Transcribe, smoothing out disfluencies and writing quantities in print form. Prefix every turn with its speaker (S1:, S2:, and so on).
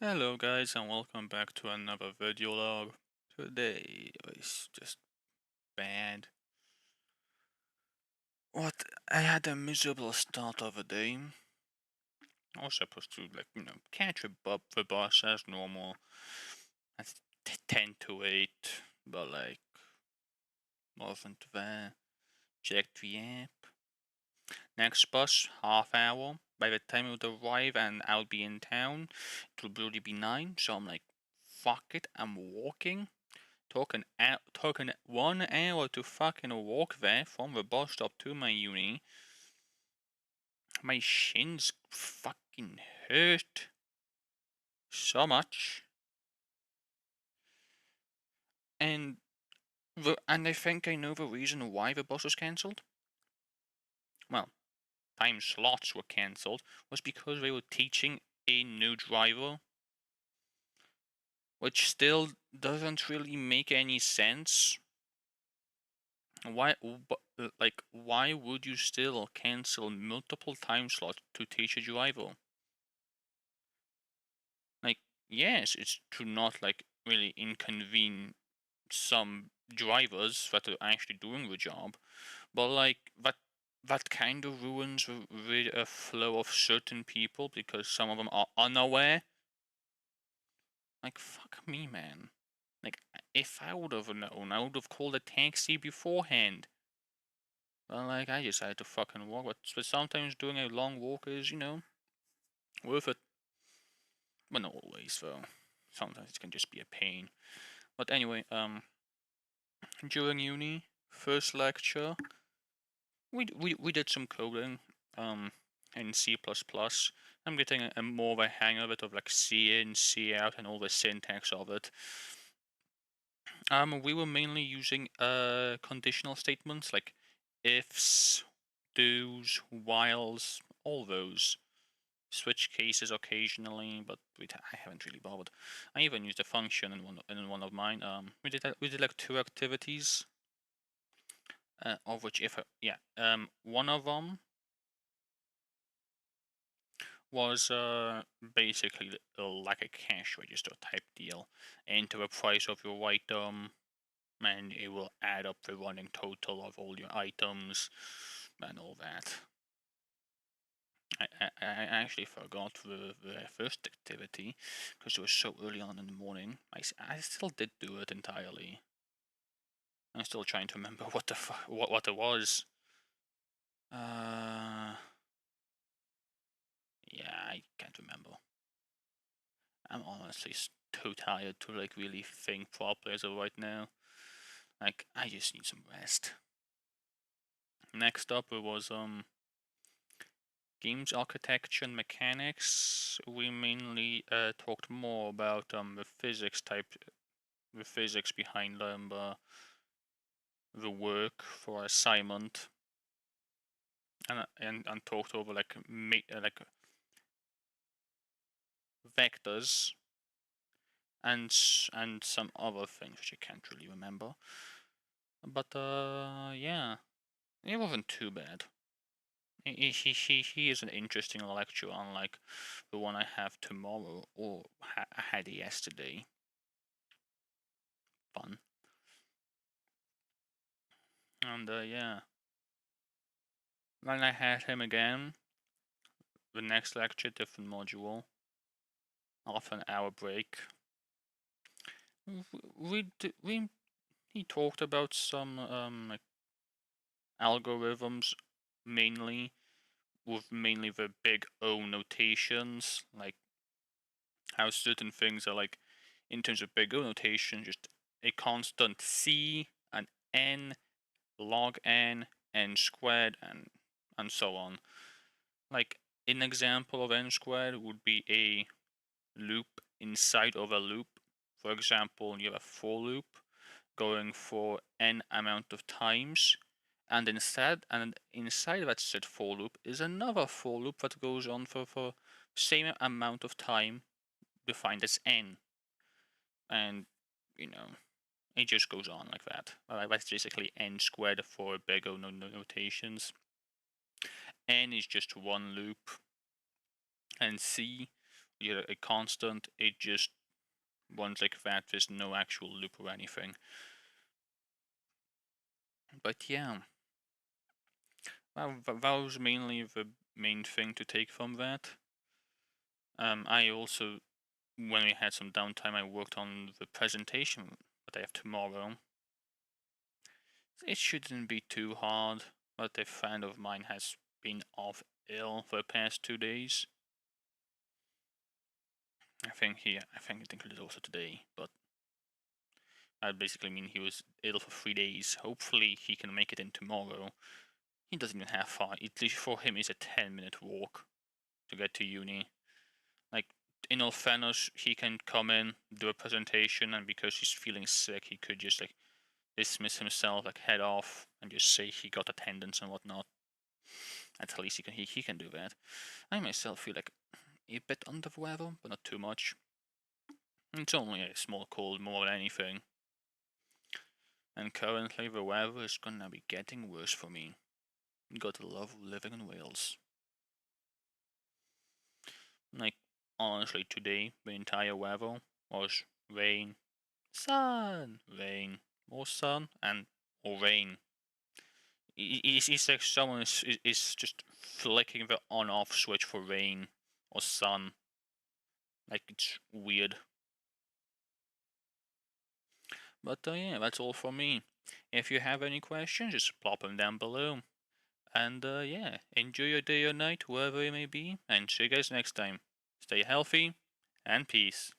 S1: Hello guys and welcome back to another video log. Today is just bad. What? I had a miserable start of the day. I was supposed to catch the bus as normal at 10 to 8, but wasn't there. Checked the app. Next bus, half hour. By the time it would arrive and I'll be in town, it will probably be 9, so I'm like, fuck it, I'm walking. Took 1 hour to fucking walk there from the bus stop to my uni. My shins fucking hurt so much, and I think I know the reason why the bus was cancelled. Well, time slots were cancelled was because they were teaching a new driver, which still doesn't really make any sense. Why would you still cancel multiple time slots to teach a driver? Like, yes, it's to not really inconvene some drivers that are actually doing the job, but that kind of ruins the flow of certain people because some of them are unaware. Like, fuck me, man. Like, if I would have known, I would have called a taxi beforehand. But I decided to fucking walk. But sometimes doing a long walk is, worth it. But not always, though. Sometimes it can just be a pain. But anyway, during uni, first lecture, we did some coding, in C++. I'm getting a more of a hang of it, of C in, C out, and all the syntax of it. We were mainly using conditional statements like ifs, do's, whiles, all those. Switch cases occasionally, but I haven't really bothered. I even used a function in one of mine. We did like two activities, of which one of them was basically like a cash register type deal. Enter the price of your item, and it will add up the running total of all your items and all that. I actually forgot the first activity because it was so early on in the morning. I still did do it entirely. I'm still trying to remember what it was. Uh, yeah, I can't remember. I'm honestly too tired to really think properly as of right now. I just need some rest. Next up, it was games architecture and mechanics. We mainly talked more about the physics behind the work for assignment, and talked over like vectors and some other things which I can't really remember. But yeah, it wasn't too bad. He is an interesting lecture, unlike the one I have tomorrow or had yesterday. Fun. And yeah, then I had him again. The next lecture, different module, half an hour break. We he talked about some algorithms, mainly with mainly the big O notations, like how certain things are in terms of big O notation, just a constant c, an n, log n squared, and so on. Like an example of n squared would be a loop inside of a loop. For example, you have a for loop going for n amount of times, and inside that said for loop is another for loop that goes on for same amount of time, defined as n, and you know it just goes on like that. That's basically n squared for big O notations. N is just one loop, and C a constant. It just runs like that. There's no actual loop or anything. But yeah, that was mainly the main thing to take from that. I also, when we had some downtime, I worked on the presentation that I have tomorrow. It shouldn't be too hard, but a friend of mine has been off ill for the past 2 days. I think it included also today, but that basically mean he was ill for 3 days. Hopefully he can make it in tomorrow. He doesn't even have far. At least for him, it's a 10-minute walk to get to uni. Like, in all fairness, he can come in, do a presentation, and because he's feeling sick, he could just like dismiss himself, like head off, and just say he got attendance and whatnot. At least he can do that. I myself feel like a bit under the weather, but not too much. It's only a small cold more than anything. And currently the weather is gonna be getting worse for me. Gotta love living in Wales. Like, honestly, today the entire weather was rain, sun, rain, more sun, and more rain. It's like someone is just flicking the on-off switch for rain or sun. Like, it's weird. But yeah, that's all from me. If you have any questions, just plop them down below. And yeah, enjoy your day or night, wherever it may be, and see you guys next time. Stay healthy, and peace.